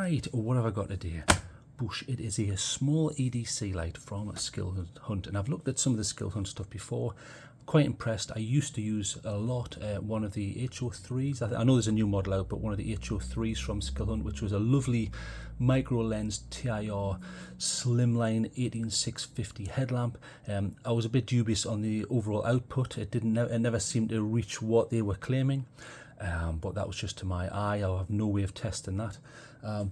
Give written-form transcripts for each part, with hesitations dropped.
Right, what have I got today? Bush, it is a small EDC light from Skilhunt, and I've looked at some of the Skilhunt stuff before. Quite impressed. I used to use a lot one of the HO3s. I know there's a new model out, but one of the HO3s from Skilhunt, which was a lovely micro lens TIR slimline 18650 headlamp. I was a bit dubious on the overall output. It never seemed to reach what they were claiming. But that was just to my eye. I have no way of testing that.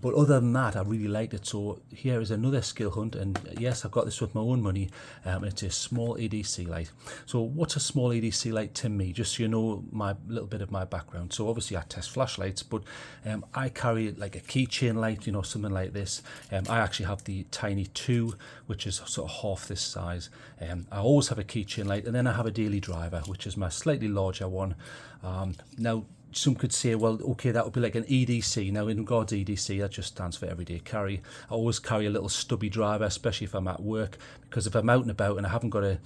But other than that, I really liked it. So here is another Skilhunt, and yes, I've got this with my own money. It's a small EDC light. So what's a small EDC light to me? Just so you know my little bit of my background. So obviously I test flashlights, but I carry like a keychain light, you know, something like this. I actually have the tiny 2, which is sort of half this size. I always have a keychain light, and then I have a daily driver, which is my slightly larger one. Now, some could say, well, okay, that would be like an EDC. Now, in regards to EDC, that just stands for everyday carry. I always carry a little stubby driver, especially if I'm at work, because if I'm out and about and I haven't got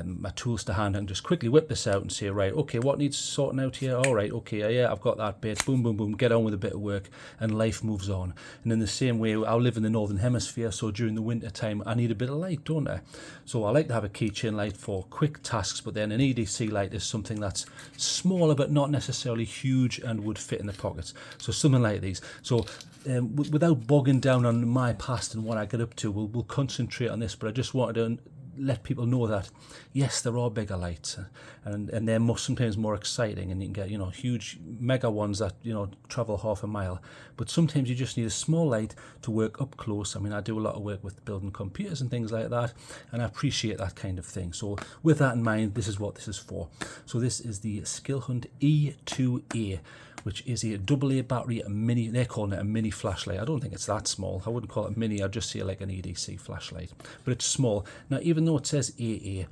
my tools to hand, I can just quickly whip this out and say, right, okay, what needs sorting out here? All right, okay, yeah, I've got that bit. Boom, boom, boom, get on with a bit of work, and life moves on. And in the same way, I live in the Northern Hemisphere, so during the winter time, I need a bit of light, don't I? So I like to have a keychain light for quick tasks, but then an EDC light is something that's smaller, but not necessarily huge and would fit in the pockets. So something like these. So without bogging down on my past and what I get up to, we'll concentrate on this, but I just wanted to let people know that yes, there are bigger lights, and they're sometimes more exciting, and you can get, you know, huge mega ones that, you know, travel half a mile, but sometimes you just need a small light to work up close. I mean, I do a lot of work with building computers and things like that, and I appreciate that kind of thing. So with that in mind, this is what this is for. So this is the Skilhunt E2A, which is a AA battery, a mini. They're calling it a mini flashlight. I don't think it's that small. I wouldn't call it mini. I'd just say like an EDC flashlight, but it's small. Now, even though it says AA,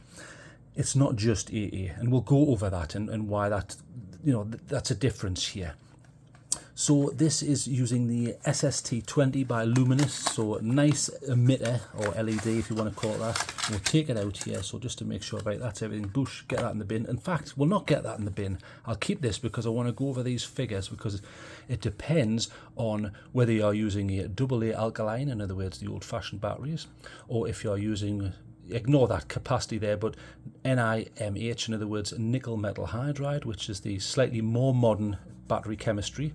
it's not just AA, and we'll go over that and why that, you know, that's a difference here. So this is using the SST20 by Luminous, so nice emitter, or LED if you want to call it that. We'll take it out here, so just to make sure, right, that's everything. Boosh, get that in the bin. In fact, we'll not get that in the bin. I'll keep this because I want to go over these figures, because it depends on whether you're using a AA alkaline, in other words, the old-fashioned batteries, or if you're using, ignore that capacity there, but NiMH, in other words, nickel metal hydride, which is the slightly more modern battery chemistry.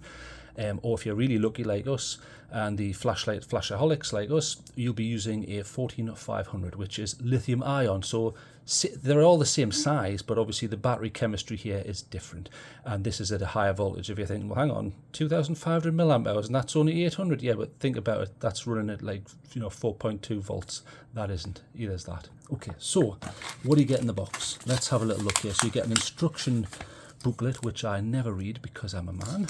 Or if you're really lucky like us and the flashaholics like us, you'll be using a 14500, which is lithium ion. So they're all the same size, but obviously the battery chemistry here is different, and this is at a higher voltage. If you think, well, hang on, 2500 milliamp hours and that's only 800, yeah, but think about it, that's running at like, you know, 4.2 volts. That isn't, either is that. Okay, so what do you get in the box? Let's have a little look here. So you get an instruction booklet, which I never read because I'm a man.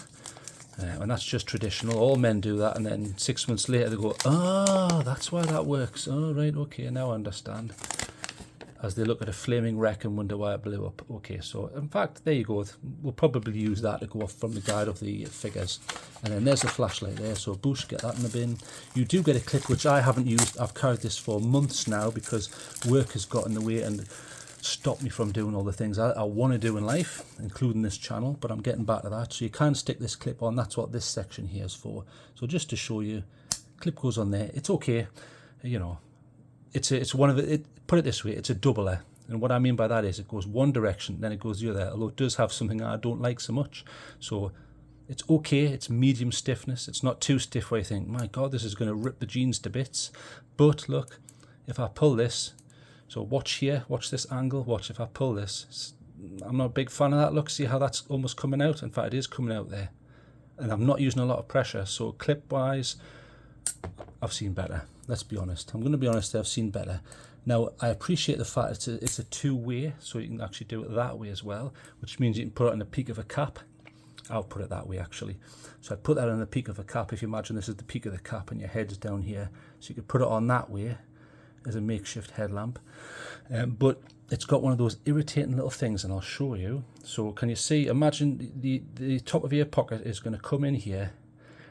And that's just traditional. All men do that, and then 6 months later they go, ah, that's why that works. Oh, right, okay, now I understand. As they look at a flaming wreck and wonder why it blew up. Okay, so in fact, there you go. We'll probably use that to go off from the guide of the figures. And then there's the flashlight there, so boosh, get that in the bin. You do get a clip, which I haven't used. I've carried this for months now because work has got in the way and stop me from doing all the things I want to do in life, including this channel, but I'm getting back to that. So you can stick this clip on. That's what this section here is for. So just to show you, clip goes on there. It's okay, you know, it's one of it. Put it this way, it's a doubler, and what I mean by that is it goes one direction, then it goes the other, although it does have something I don't like so much. So it's okay, it's medium stiffness. It's not too stiff where you think, my God, this is going to rip the jeans to bits. But look, if I pull this, so watch here, watch this angle, watch if I pull this. I'm not a big fan of that look. See how that's almost coming out? In fact, it is coming out there. And I'm not using a lot of pressure. So clip-wise, I've seen better. Let's be honest. I'm going to be honest, I've seen better. Now, I appreciate the fact it's a two-way, so you can actually do it that way as well, which means you can put it on the peak of a cap. I'll put it that way, actually. So I put that on the peak of a cap. If you imagine this is the peak of the cap and your head's down here. So you could put it on that way as a makeshift headlamp, but it's got one of those irritating little things, and I'll show you. So can you see, imagine the top of your pocket is going to come in here,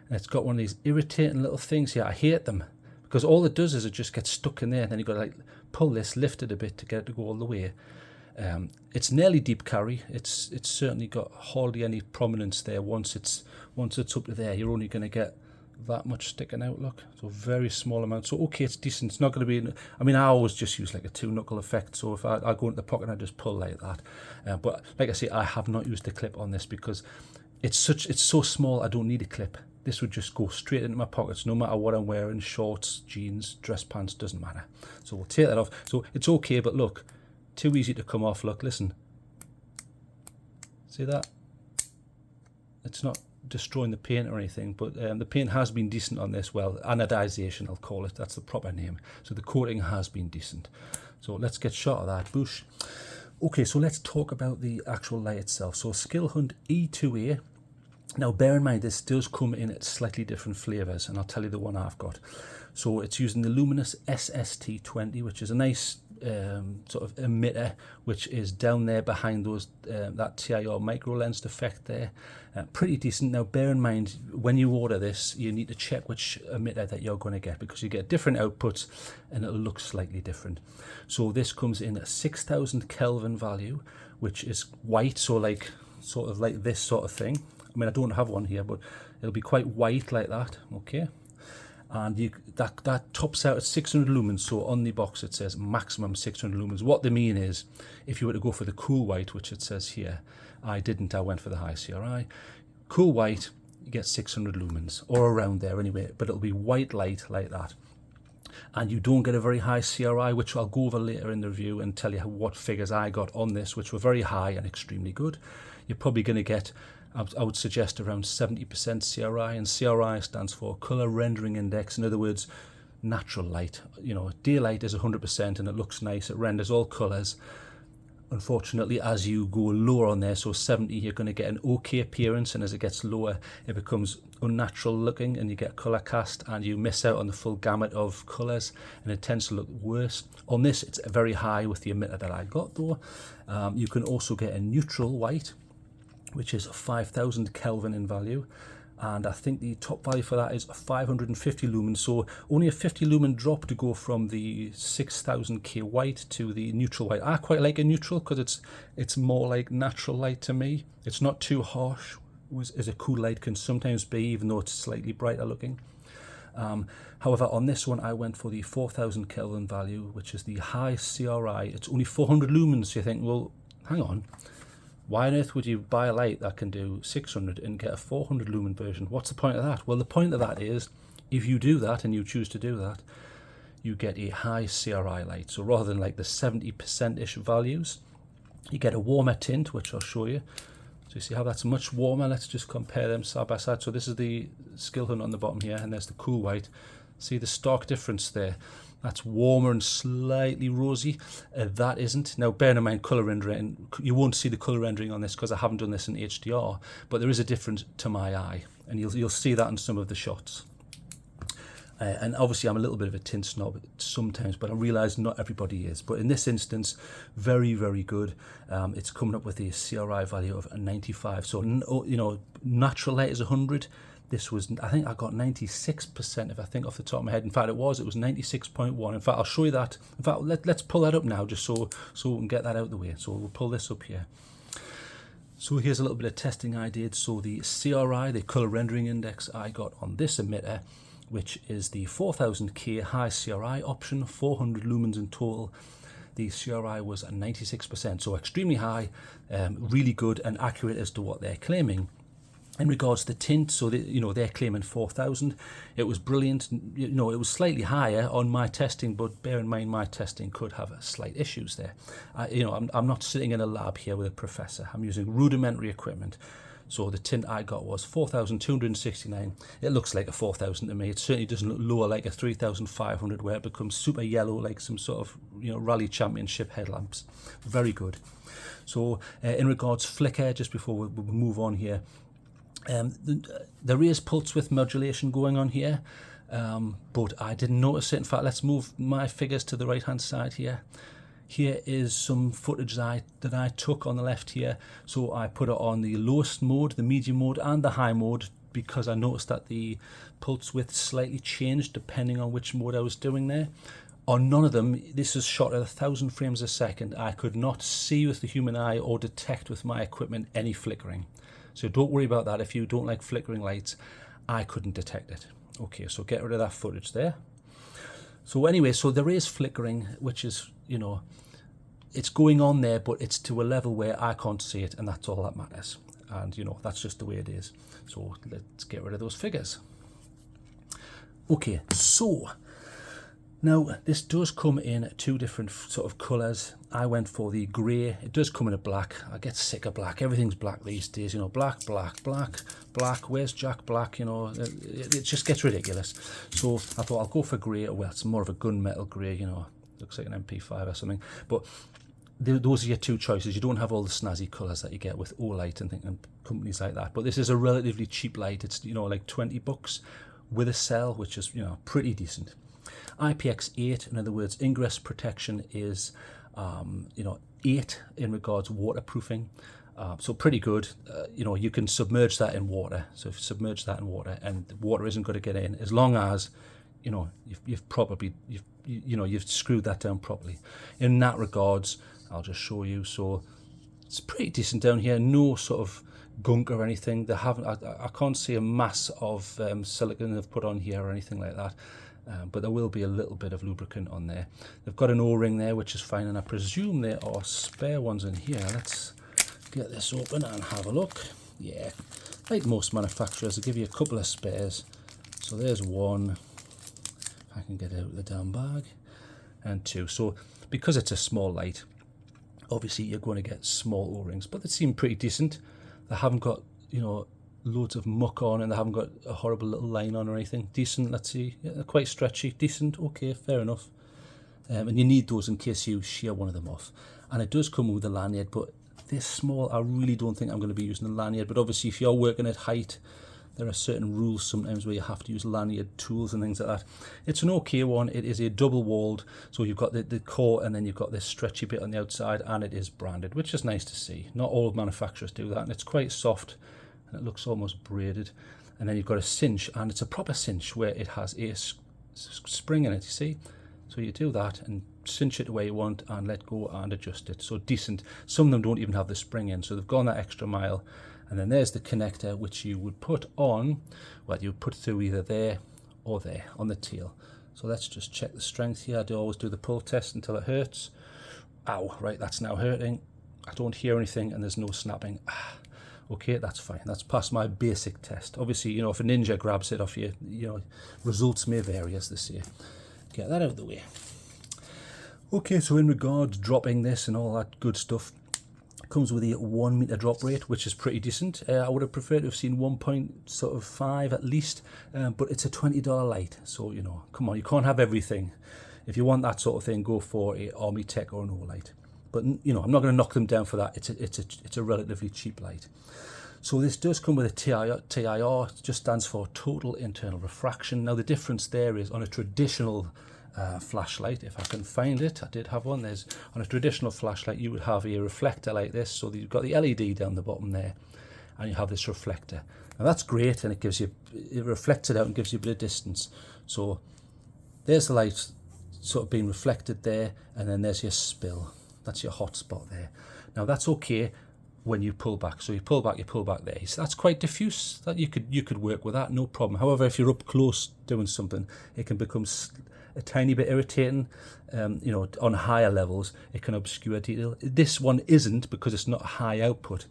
and it's got one of these irritating little things here. I hate them because all it does is it just gets stuck in there, and then you've got to like pull this, lift it a bit to get it to go all the way. It's nearly deep carry. It's certainly got hardly any prominence there. Once it's up to there, you're only going to get that much sticking out, look. So very small amount. So okay, it's decent. It's not going to be, I mean, I always just use like a 2-knuckle effect. So if I go into the pocket and I just pull like that. But like I say, I have not used a clip on this because it's so small, I don't need a clip. This would just go straight into my pockets no matter what I'm wearing, shorts, jeans, dress pants, doesn't matter. So we'll take that off. So it's okay, but look, too easy to come off. Look, listen. See that? It's not destroying the paint or anything, but the paint has been decent on this. Well, anodization, I'll call it. That's the proper name. So the coating has been decent. So let's get shot of that. Boosh. Okay, so let's talk about the actual light itself. So Skilhunt E2A. Now, bear in mind, this does come in at slightly different flavors, and I'll tell you the one I've got. So it's using the Luminous SST20, which is a nice sort of emitter, which is down there behind those that TIR micro lensed effect there. Pretty decent. Now, bear in mind, when you order this, you need to check which emitter that you're going to get, because you get different outputs and it'll look slightly different. So this comes in a 6000 Kelvin value, which is white, so like sort of like this sort of thing. I mean, I don't have one here, but it'll be quite white like that, okay? And that tops out at 600 lumens, so on the box it says maximum 600 lumens. What they mean is, if you were to go for the cool white, which it says here, I didn't, I went for the high CRI. Cool white, you get 600 lumens, or around there anyway, but it'll be white light like that. And you don't get a very high CRI, which I'll go over later in the review and tell you what figures I got on this, which were very high and extremely good. You're probably going to get, I would suggest, around 70% CRI, and CRI stands for Color Rendering Index. In other words, natural light. You know, daylight is 100% and it looks nice, it renders all colors. Unfortunately, as you go lower on there, so 70, you're going to get an okay appearance, and as it gets lower, it becomes unnatural looking and you get color cast and you miss out on the full gamut of colors, and it tends to look worse. On this, it's very high with the emitter that I got though. You can also get a neutral white, which is 5000 Kelvin in value, and I think the top value for that is 550 lumens, so only a 50 lumen drop to go from the 6000K white to the neutral white. I quite like a neutral because it's more like natural light to me. It's not too harsh, as a cool light can sometimes be, even though it's slightly brighter looking. However, on this one I went for the 4000 Kelvin value, which is the high CRI. It's only 400 lumens, so you think, well, hang on, why on earth would you buy a light that can do 600 and get a 400 lumen version? What's the point of that? Well, the point of that is, if you do that and you choose to do that, you get a high CRI light. So rather than like the 70%-ish values, you get a warmer tint, which I'll show you. So you see how that's much warmer. Let's just compare them side by side. So this is the Skilhunt on the bottom here, and there's the cool white. See the stark difference there? That's warmer and slightly rosy. That isn't. Now, bear in mind, color rendering, you won't see the color rendering on this because I haven't done this in HDR, but there is a difference to my eye, and you'll see that in some of the shots. And obviously, I'm a little bit of a tint snob sometimes, but I realise not everybody is. But in this instance, very, very good. It's coming up with a CRI value of 95. So, you know, natural light is 100. This was, I think I got 96%, if I think off the top of my head. In fact, it was 96.1. In fact, I'll show you that. In fact, let's pull that up now, just so we can get that out of the way. So we'll pull this up here. So here's a little bit of testing I did. So the CRI, the color rendering index, I got on this emitter, which is the 4000K high CRI option, 400 lumens in total. The CRI was at 96%, so extremely high, really good and accurate as to what they're claiming. In regards to tint, so they're claiming 4000. It was brilliant. You know, it was slightly higher on my testing, but bear in mind my testing could have slight issues there. I'm not sitting in a lab here with a professor. I'm using rudimentary equipment. So the tint I got was 4269. It looks like a 4000 to me. It certainly doesn't look lower like a 3500 where it becomes super yellow like some sort of rally championship headlamps. Very good. So in regards flicker, just before we move on here, there is pulse width modulation going on here, but I didn't notice it. In fact, let's move my figures to the right hand side here. Here is some footage that I took on the left here. So I put it on the lowest mode, the medium mode and the high mode, because I noticed that the pulse width slightly changed depending on which mode I was doing there. On none of them, this is shot at 1000 frames a second. I could not see with the human eye or detect with my equipment any flickering. So don't worry about that. If you don't like flickering lights, I couldn't detect it. Okay, so get rid of that footage there. So anyway, so there is flickering, which is, you know, it's going on there, but it's to a level where I can't see it, and that's all that matters. And, you know, that's just the way it is. So let's get rid of those figures. Okay, so now this does come in two different sort of colours. I went for the grey. It does come in a black. I get sick of black. Everything's black these days, you know, black, black, black, black. Where's Jack Black? You know, it just gets ridiculous. So I thought I'll go for grey. Well, it's more of a gunmetal grey, you know, looks like an MP5 or something. But those are your two choices. You don't have all the snazzy colours that you get with Olight and companies like that. But this is a relatively cheap light. It's, you know, like 20 bucks with a cell, which is, you know, pretty decent. IPX8, in other words, ingress protection is, you know, 8 in regards waterproofing. So pretty good. You know, you can submerge that in water. So if you submerge that in water and the water isn't going to get in, as long as, you know, you've screwed that down properly. In that regards, I'll just show you. So it's pretty decent down here. No sort of gunk or anything. They haven't. I can't see a mass of silicone they've put on here or anything like that. But there will be a little bit of lubricant on there. They've got an O-ring there, which is fine, and I presume there are spare ones in here. Let's get this open and have a look. Yeah, like most manufacturers, they give you a couple of spares. So there's one, if I can get out of the damn bag, and two. So because it's a small light, obviously you're going to get small O-rings, but they seem pretty decent. They haven't got, you know, loads of muck on, and they haven't got a horrible little line on or anything. Decent, let's see. Yeah, they're quite stretchy. Decent, okay, fair enough. And you need those in case you shear one of them off. And it does come with a lanyard, but this small, I really don't think I'm going to be using a lanyard. But obviously, if you're working at height, there are certain rules sometimes where you have to use lanyard tools and things like that. It's an okay one. It is a double-walled, so you've got the core, and then you've got this stretchy bit on the outside, and it is branded, which is nice to see. Not all manufacturers do that, and it's quite soft. It looks almost braided, and then you've got a cinch, and it's a proper cinch where it has a spring in it, you see. So you do that and cinch it the way you want and let go and adjust it. So decent. Some of them don't even have the spring in, so they've gone that extra mile. And then there's the connector, which you would put on, well, you would put through either there or there on the tail. So let's just check the strength here. I do always do the pull test until it hurts. Ow, right, that's now hurting. I don't hear anything and there's no snapping. Okay, that's fine. That's past my basic test. Obviously, you know, if a ninja grabs it off you, you know, results may vary, as they say. Get that out of the way. Okay, so in regards dropping this and all that good stuff, it comes with a 1 meter drop rate, which is pretty decent. I would have preferred to have seen 1.5 at least, but it's a $20 light. So, you know, come on, you can't have everything. If you want that sort of thing, go for a Army Tech or an Olight. But, you know, I'm not going to knock them down for that. It's a relatively cheap light. So this does come with a TIR. TIR just stands for Total Internal Refraction. Now the difference there is on a traditional flashlight, if I can find it, I did have one. There's on a traditional flashlight you would have a reflector like this. So you've got the LED down the bottom there, and you have this reflector. Now that's great, and it reflects it out and gives you a bit of distance. So there's the light sort of being reflected there, and then there's your spill. That's your hot spot there. Now that's okay when you pull back. So you pull back there. So that's quite diffuse. That you could work with that, no problem. However, if you're up close doing something, it can become a tiny bit irritating. You know, on higher levels, it can obscure detail. This one isn't, because it's not a high output.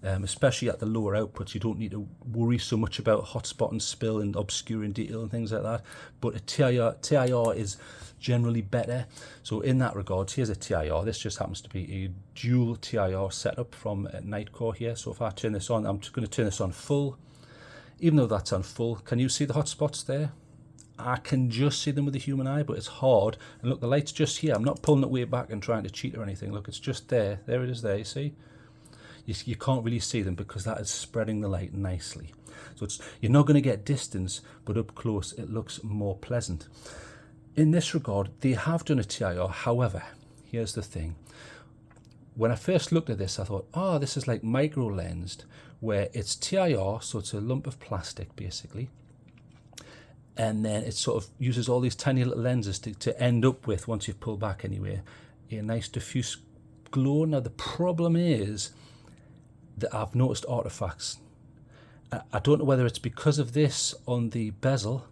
Especially at the lower outputs, you don't need to worry so much about hotspot and spill and obscuring detail and things like that. But a TIR is generally better. So in that regard, here's a TIR. This just happens to be a dual TIR setup from Nightcore here. So if I turn this on, I'm just going to turn this on full. Even though that's on full, can you see the hotspots there? I can just see them with the human eye, but it's hard. And look, the light's just here. I'm not pulling it way back and trying to cheat or anything. Look, it's just there. There it is there, you see? You can't really see them because that is spreading the light nicely. So you're not going to get distance, but up close it looks more pleasant. In this regard, they have done a TIR. However, here's the thing. When I first looked at this, I thought, oh, this is like micro lensed, where it's TIR, so it's a lump of plastic basically. And then it sort of uses all these tiny little lenses to end up with, once you've pulled back anyway, a nice diffuse glow. Now the problem is that I've noticed artifacts. I don't know whether it's because of this on the bezel,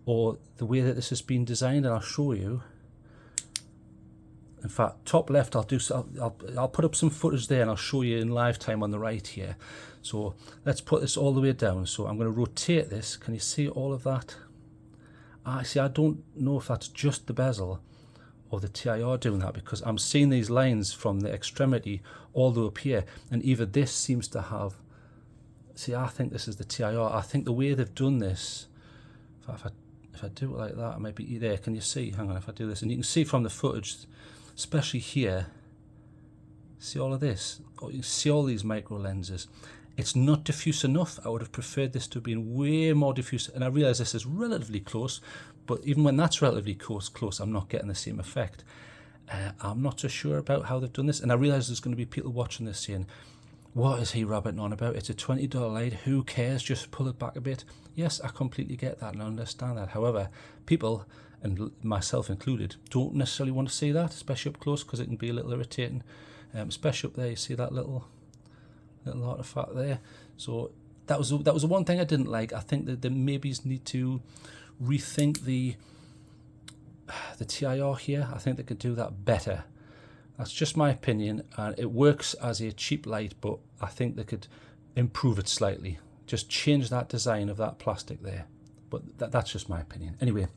or the way that this has been designed, and I'll show you. In fact, top left, I'll put up some footage there and I'll show you in live time on the right here. So let's put this all the way down. So I'm going to rotate this. Can you see all of that? Actually, I don't know if that's just the bezel or the TIR doing that, because I'm seeing these lines from the extremity all the way up here, and either this seems to have, see, I think this is the TIR. I think the way they've done this, if I do it like that, it might be there. Can you see? Hang on, if I do this, and you can see from the footage, especially here, see all of this? You can see all these micro lenses. It's not diffuse enough. I would have preferred this to have been way more diffuse, and I realise this is relatively close, but even when that's relatively close, I'm not getting the same effect. I'm not so sure about how they've done this, and I realise there's going to be people watching this saying, what is he rabbiting on about? It's a $20 light, who cares, just pull it back a bit. Yes, I completely get that and I understand that. However, people, and myself included, don't necessarily want to see that, especially up close, because it can be a little irritating, especially up there. You see that little artifact there. So that was the one thing I didn't like. I think that they maybe need to rethink the TIR here. I think they could do that better. That's just my opinion, and it works as a cheap light, but I think they could improve it slightly. Just change that design of that plastic there. But that's just my opinion. Anyway,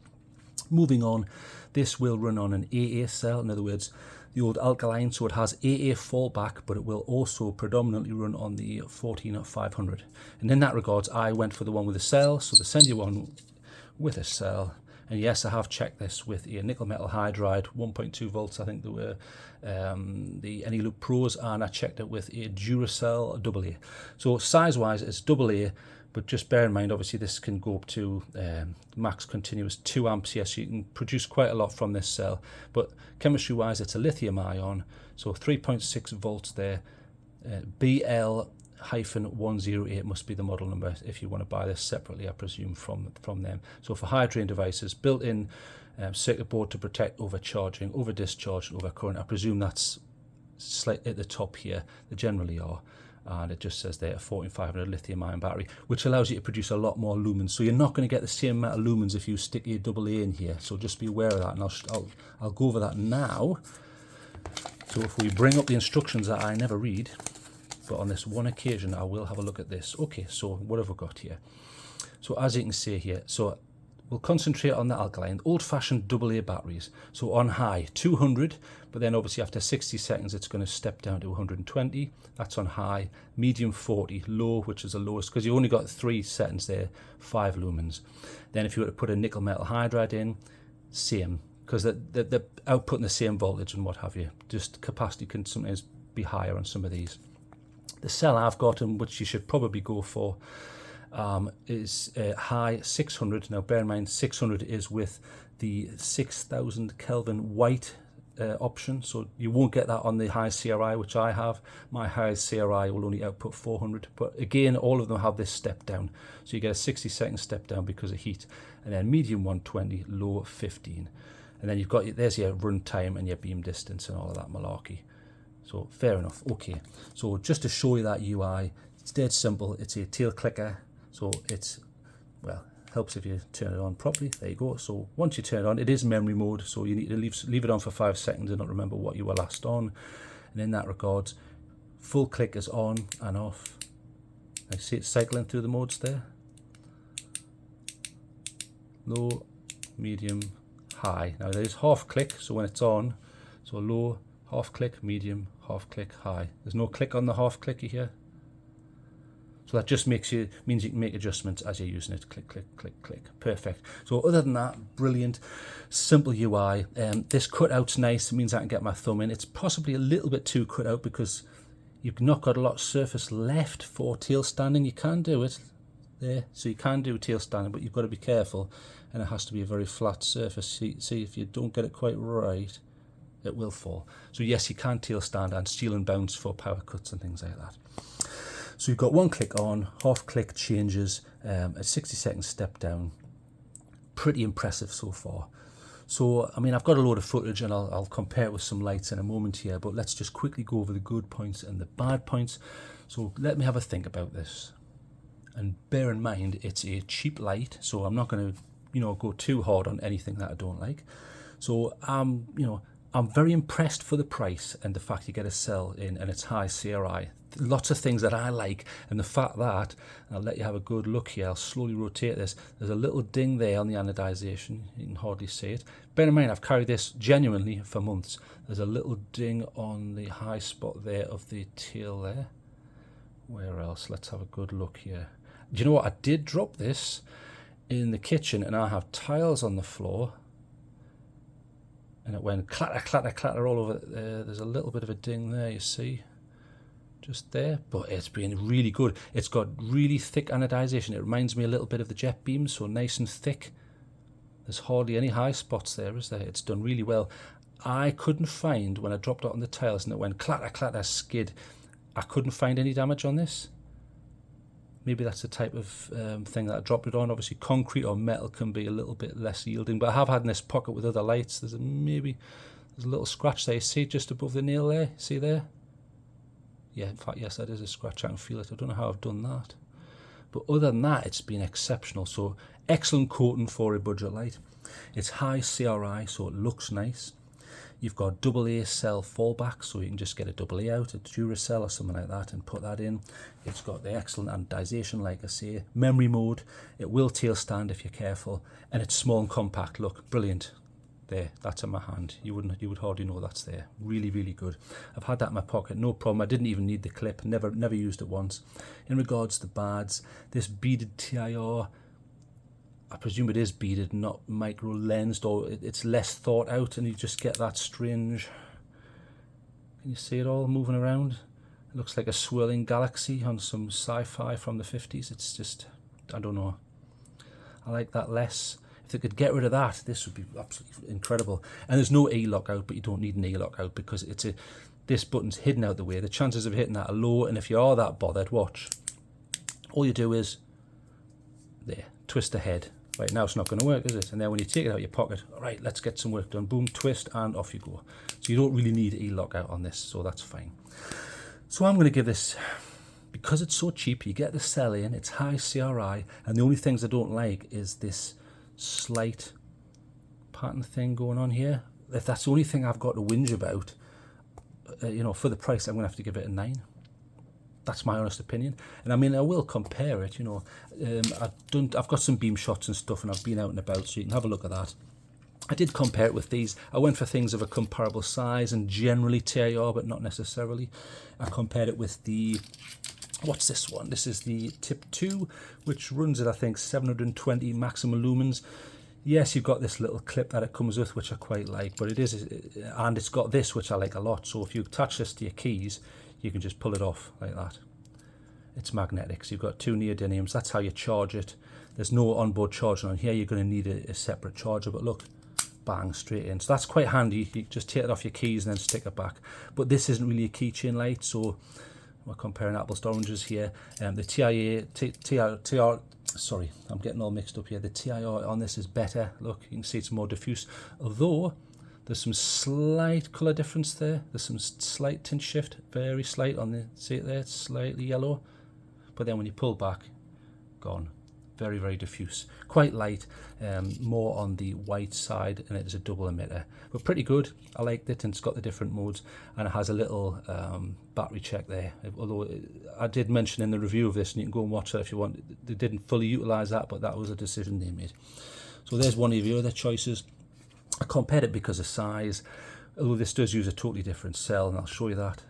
moving on, this will run on an AA cell, in other words, the old alkaline, so it has AA fallback, but it will also predominantly run on the 14500. And in that regards, I went for the one with a cell, so they send you one with a cell. And yes, I have checked this with a nickel metal hydride, 1.2 volts, I think they were the Anyloop Pros, and I checked it with a Duracell AA. So size-wise, it's AA, but just bear in mind, obviously, this can go up to max continuous 2 amps here, so you can produce quite a lot from this cell. But chemistry-wise, it's a lithium-ion, so 3.6 volts there, BL-108 must be the model number if you want to buy this separately, I presume, from them. So for high drain devices, built-in circuit board to protect overcharging, over discharge, over current. I presume that's slightly at the top here. They generally are. And it just says there a 14500 lithium-ion battery, which allows you to produce a lot more lumens. So you're not going to get the same amount of lumens if you stick a AA in here. So just be aware of that, and I'll go over that now. So if we bring up the instructions that I never read, but on this one occasion I will have a look at this. Okay, so what have we got here? So as you can see here, so we'll concentrate on the alkaline, old-fashioned AA batteries. So on high, 200, but then obviously after 60 seconds it's going to step down to 120. That's on high. Medium, 40. Low, which is the lowest, because you've only got 3 settings there, 5 lumens. Then if you were to put a nickel metal hydride in, same, because they're outputting the same voltage and what have you. Just capacity can sometimes be higher on some of these. The cell I've got, and which you should probably go for, is high 600. Now bear in mind 600 is with the 6000 Kelvin white option, so you won't get that on the high CRI, which I have. My high CRI will only output 400, but again all of them have this step down, so you get a 60-second step down because of heat, and then medium 120, low 15, and then you've got, there's your run time and your beam distance and all of that malarkey. So fair enough. Okay, so just to show you that UI, it's dead simple. It's a tail clicker, so it's, well, helps if you turn it on properly. There you go. So once you turn it on, it is memory mode, so you need to leave it on for 5 seconds and not remember what you were last on. And in that regard, full click is on and off. I see it cycling through the modes there. Low, medium, high. Now there's half click, so when it's on, so low, half click, medium, half click, high. There's no click on the half clicky here. So that just means you can make adjustments as you're using it. Click, click, click, click. Perfect. So other than that, brilliant, simple UI. This cutout's nice. It means I can get my thumb in. It's possibly a little bit too cut out because you've not got a lot of surface left for tail standing. You can do it there, so you can do tail standing, but you've got to be careful, and it has to be a very flat surface. See if you don't get it quite right, it will fall. So yes, you can tail stand and steal and bounce for power cuts and things like that. So you've got one click on, half click changes, a 60-second step down. Pretty impressive so far. So, I mean, I've got a load of footage and I'll compare it with some lights in a moment here, but let's just quickly go over the good points and the bad points. So let me have a think about this. And bear in mind, it's a cheap light, so I'm not going to go too hard on anything that I don't like. So I'm very impressed for the price and the fact you get a cell in and it's high CRI. Lots of things that I like, and the fact that, I'll let you have a good look here, I'll slowly rotate this, there's a little ding there on the anodization, you can hardly see it. Bear in mind, I've carried this genuinely for months. There's a little ding on the high spot there of the tail there. Where else? Let's have a good look here. Do you know what? I did drop this in the kitchen and I have tiles on the floor. And it went clatter, clatter, clatter all over there. There's a little bit of a ding there, you see. Just there. But it's been really good. It's got really thick anodization. It reminds me a little bit of the jet beam, so nice and thick. There's hardly any high spots there, is there? It's done really well. I couldn't find, when I dropped it on the tiles and it went clatter, clatter, skid, I couldn't find any damage on this. Maybe that's the type of thing that I dropped it on. Obviously, concrete or metal can be a little bit less yielding, but I have had in this pocket with other lights. There's a little scratch there. You see just above the nail there? See there? Yeah, in fact, yes, that is a scratch. I can feel it. I don't know how I've done that. But other than that, it's been exceptional. So excellent coating for a budget light. It's high CRI, so it looks nice. You've got AA cell fallback, so you can just get a AA out, a Duracell or something like that, and put that in. It's got the excellent anodization, like I say. Memory mode. It will tail stand if you're careful, and it's small and compact. Look, brilliant. There, that's in my hand. You would hardly know that's there. Really, really good. I've had that in my pocket, no problem. I didn't even need the clip. Never used it once. In regards to the bads, this beaded TIR, I presume it is beaded, not micro lensed, or it's less thought out, and you just get that strange. Can you see it all moving around? It looks like a swirling galaxy on some sci-fi from the 50s. It's just, I don't know. I like that less. If they could get rid of that, this would be absolutely incredible. And there's no E-lock out, but you don't need an E-lock out because this button's hidden out the way. The chances of hitting that are low, and if you are that bothered, watch. All you do is, there, twist the head. Right, now it's not going to work, is it? And then when you take it out of your pocket, all right, let's get some work done. Boom, twist, and off you go. So you don't really need E-lock out on this, so that's fine. So I'm going to give this, because it's so cheap, you get the cell in, it's high CRI, and the only things I don't like is this slight pattern thing going on here. If that's the only thing I've got to whinge about, for the price, I'm going to have to give it a 9. That's my honest opinion. And I mean, I will compare it, I've got some beam shots and stuff, and I've been out and about, so you can have a look at that. I did compare it with these. I went for things of a comparable size and generally TIR, but not necessarily. I compared it with the, what's this one? This is the Tip 2, which runs at, I think, 720 maximum lumens. Yes, you've got this little clip that it comes with, which I quite like, but and it's got this, which I like a lot. So if you attach this to your keys, you can just pull it off like that. It's magnetic, so you've got 2 neodymiums. That's how you charge it. There's no onboard charger on here. You're going to need a separate charger, but look, bang, straight in. So that's quite handy. You just take it off your keys and then stick it back. But this isn't really a keychain light, so we're comparing apples to oranges here. The TR, sorry, I'm getting all mixed up here. The TIR on this is better. Look, you can see it's more diffuse, although there's some slight colour difference there. There's some slight tint shift, very slight on the, see it there, it's slightly yellow. But then when you pull back, gone. Very, very diffuse. Quite light, more on the white side, and it is a double emitter. But pretty good. I liked it, and it's got the different modes, and it has a little battery check there. Although I did mention in the review of this, and you can go and watch it if you want, they didn't fully utilise that, but that was a decision they made. So there's one of your other choices. I compared it because of size, although this does use a totally different cell, and I'll show you that.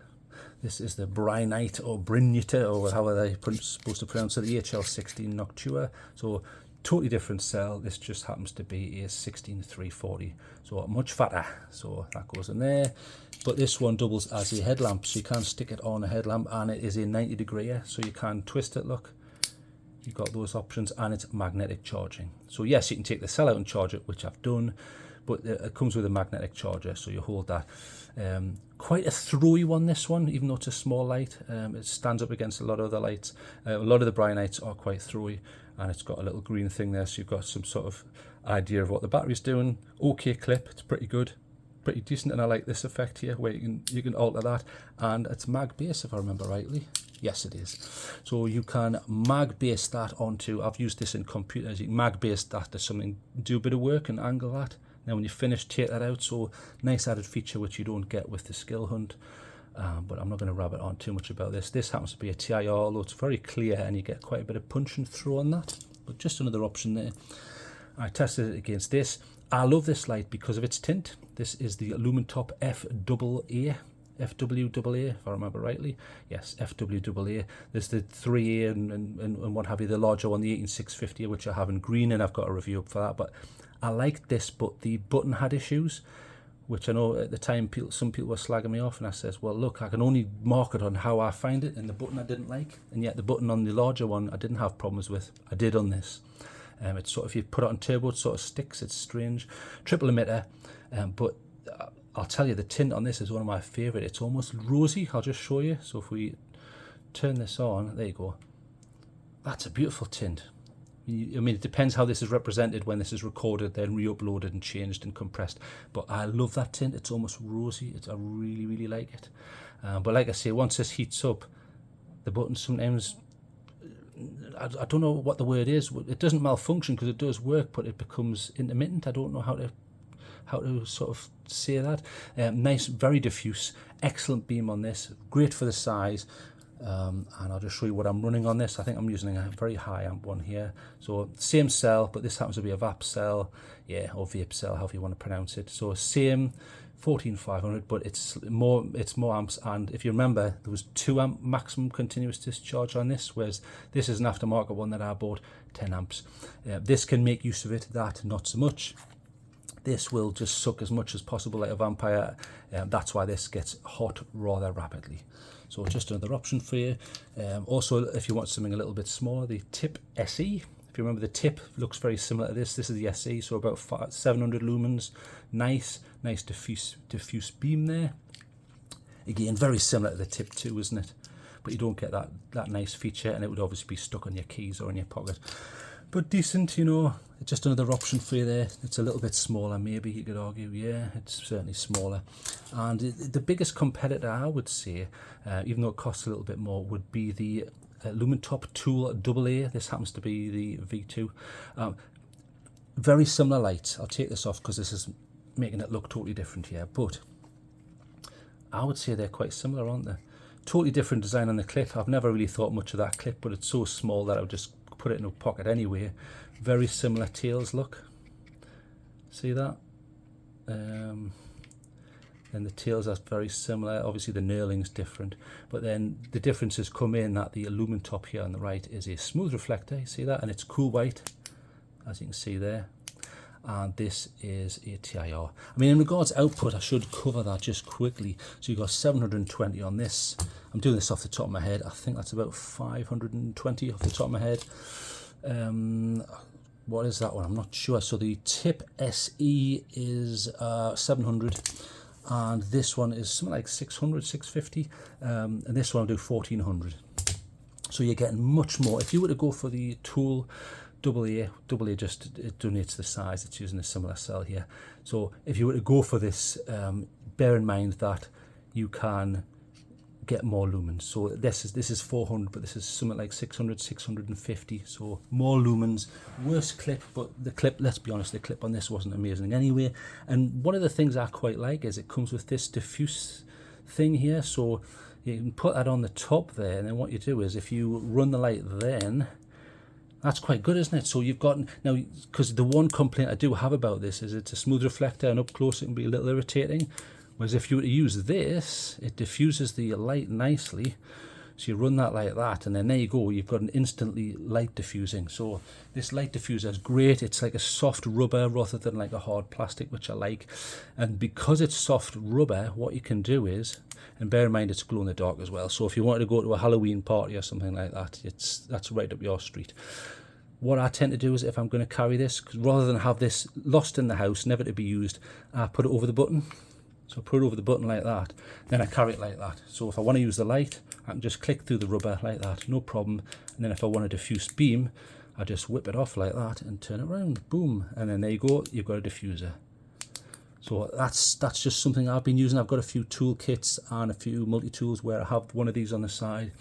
This is the Brynite or Brynite, or however they're supposed to pronounce it, the HL16 Noctua. So totally different cell. This just happens to be a 16340, so much fatter. So that goes in there. But this one doubles as a headlamp, so you can stick it on a headlamp, and it is a 90 degree, so you can twist it. Look, you've got those options, and it's magnetic charging. So yes, you can take the cell out and charge it, which I've done, but it comes with a magnetic charger, so you hold that. Quite a throwy one, this one, even though it's a small light. It stands up against a lot of other lights. A lot of the Brynites are quite throwy, and it's got a little green thing there, so you've got some sort of idea of what the battery's doing. Okay clip, it's pretty good, pretty decent, and I like this effect here where you can alter that, and it's mag base if I remember rightly. Yes, it is. So you can mag base that onto, I've used this in computers, you can mag base that to something, do a bit of work and angle that. Now when you finish, take that out. So nice added feature which you don't get with the Skilhunt. But I'm not going to rabbit on too much about this. This happens to be a TIR, although it's very clear and you get quite a bit of punch and throw on that. But just another option there. I tested it against this. I love this light because of its tint. This is the Lumentop FAA, FWAA, if I remember rightly. Yes, FWAA. There's the 3A and what have you, the larger one, the 18650, which I have in green, and I've got a review up for that. But I liked this, but the button had issues, which I know at the time some people were slagging me off, and I says, well look, I can only mark it on how I find it, and the button I didn't like, and yet the button on the larger one I didn't have problems with. I did on this. It's sort of, if you put it on turbo, it sort of sticks. It's strange. Triple emitter, but I'll tell you, the tint on this is one of my favourite. It's almost rosy. I'll just show you. So if we turn this on, there you go. That's a beautiful tint. I mean, it depends how this is represented when this is recorded, then re-uploaded and changed and compressed. But I love that tint. It's almost rosy. I really, really like it. But like I say, once this heats up, the button sometimes, I don't know what the word is. It doesn't malfunction because it does work, but it becomes intermittent. I don't know how to sort of say that. Nice, very diffuse, excellent beam on this. Great for the size. And I'll just show you what I'm running on this. I think I'm using a very high amp one here. So same cell, but this happens to be a VAP cell, yeah, or vape cell, however you want to pronounce it. So same 14500, but it's more amps. And if you remember, there was 2 amp maximum continuous discharge on this, whereas this is an aftermarket one that I bought, 10 amps. This can make use of it, that not so much. This will just suck as much as possible like a vampire. That's why this gets hot rather rapidly. So just another option for you. Also, if you want something a little bit smaller, the Tip SE. If you remember, the Tip looks very similar to this. This is the SE, so about 700 lumens. Nice diffuse beam there. Again, very similar to the Tip 2, isn't it? But you don't get that nice feature, and it would obviously be stuck on your keys or in your pocket. But decent, you know, just another option for you there. It's a little bit smaller, maybe you could argue. Yeah, it's certainly smaller. And the biggest competitor, I would say, even though it costs a little bit more, would be the Lumentop Tool AA. This happens to be the V2. Very similar lights. I'll take this off because this is making it look totally different here. But I would say they're quite similar, aren't they? Totally different design on the clip. I've never really thought much of that clip, but it's so small that I would just put it in a pocket anyway. Very similar tails look. See that? And the tails are very similar. Obviously the knurling's different, but then the differences come in that the Lumentop here on the right is a smooth reflector. You see that? And it's cool white, as you can see there. And this is a TIR. I mean, in regards to output, I should cover that just quickly. So you've got 720 on this. I'm doing this off the top of my head. I think that's about 520 off the top of my head. What is that one? I'm not sure. So the Tip SE is 700. And this one is something like 600, 650. And this one I'll do 1400. So you're getting much more. If you were to go for the Tool AA just it donates the size. It's using a similar cell here. So if you were to go for this, bear in mind that you can get more lumens. So this is 400, but this is something like 600, 650. So more lumens, worse clip, but the clip, let's be honest, the clip on this wasn't amazing anyway. And one of the things I quite like is it comes with this diffuse thing here. So you can put that on the top there, and then what you do is if you run the light then, that's quite good, isn't it? So you've got, now, because the one complaint I do have about this is it's a smooth reflector, and up close it can be a little irritating. Whereas if you were to use this, it diffuses the light nicely. So you run that like that, and then there you go, you've got an instantly light diffusing. So this light diffuser is great. It's like a soft rubber rather than like a hard plastic, which I like. And because it's soft rubber, what you can do is, and bear in mind it's glow in the dark as well. So if you wanted to go to a Halloween party or something like that, that's right up your street. What I tend to do is if I'm going to carry this, 'cause rather than have this lost in the house, never to be used, I put it over the button. So I put it over the button like that, then I carry it like that. So if I want to use the light, I can just click through the rubber like that, no problem. And then if I want a diffuse beam, I just whip it off like that and turn it around, boom. And then there you go, you've got a diffuser. So that's just something I've been using. I've got a few tool kits and a few multi-tools where I have one of these on the side.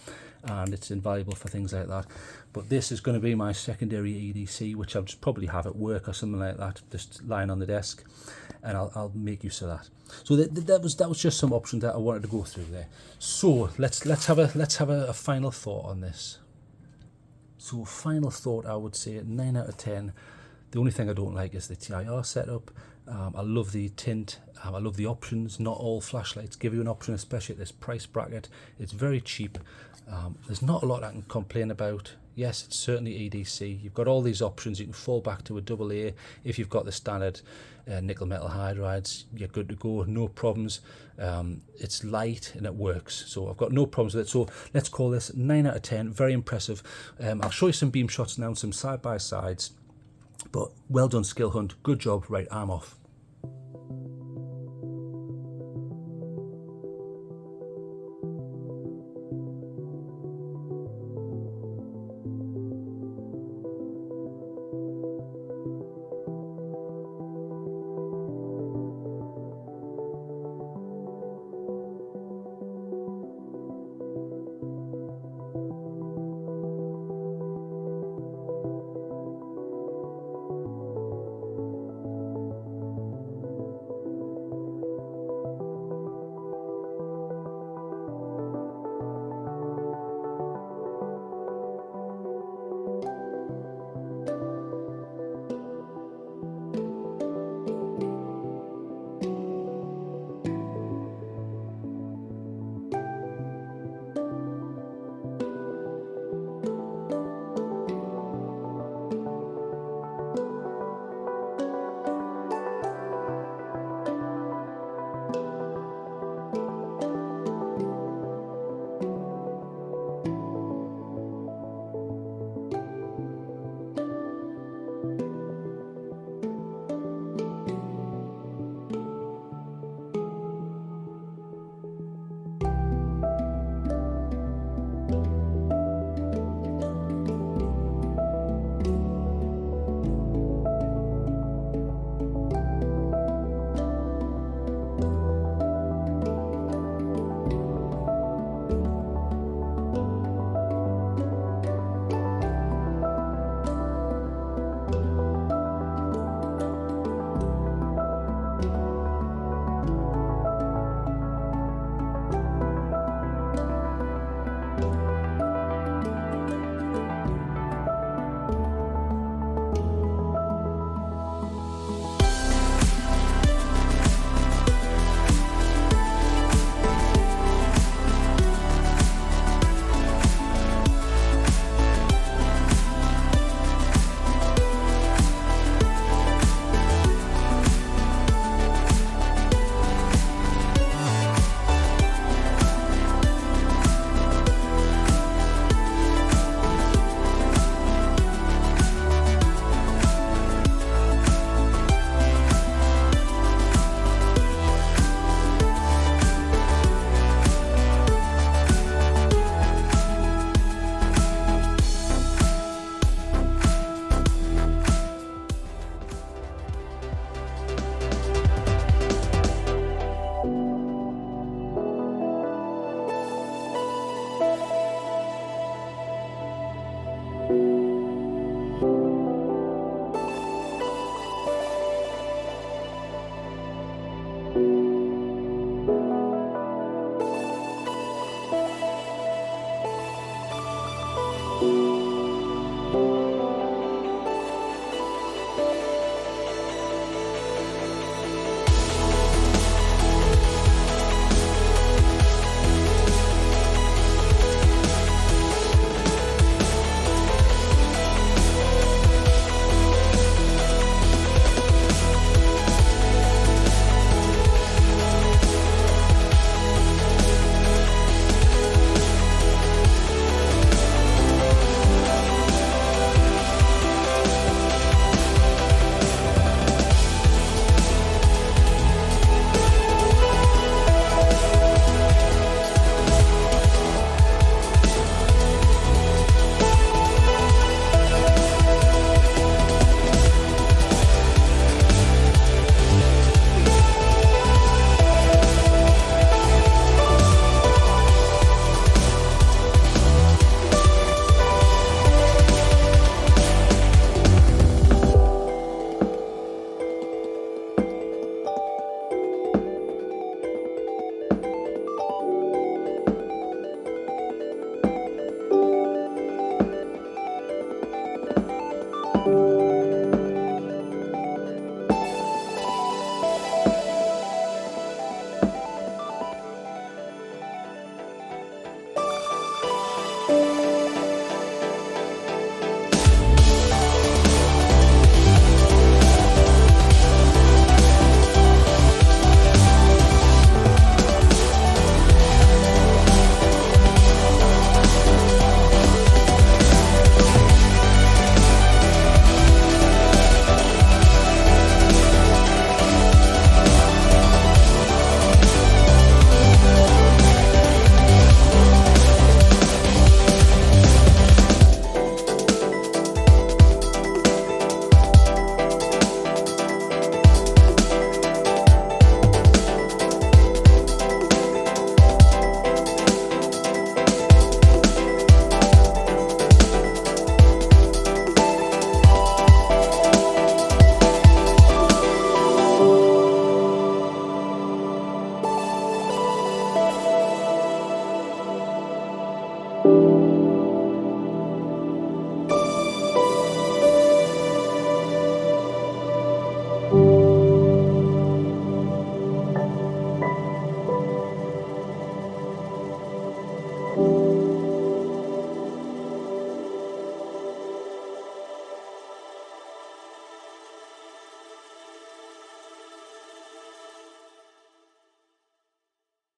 and it's invaluable for things like that. But this is going to be my secondary EDC, which I'll just probably have at work or something like that, just lying on the desk, and I'll make use of that. So that was just some options that I wanted to go through there. So let's have a final thought on this. So final thought, I would say 9 out of 10. The only thing I don't like is the TIR setup. I love the tint. I love the options. Not all flashlights give you an option, especially at this price bracket. It's very cheap. There's not a lot I can complain about. Yes, it's certainly EDC. You've got all these options. You can fall back to a AA. If you've got the standard nickel metal hydrides, you're good to go. No problems. It's light and it works. So I've got no problems with it. So let's call this 9 out of 10. Very impressive. I'll show you some beam shots now, some side-by-sides. But well done, Skilhunt. Good job. Right, I'm off.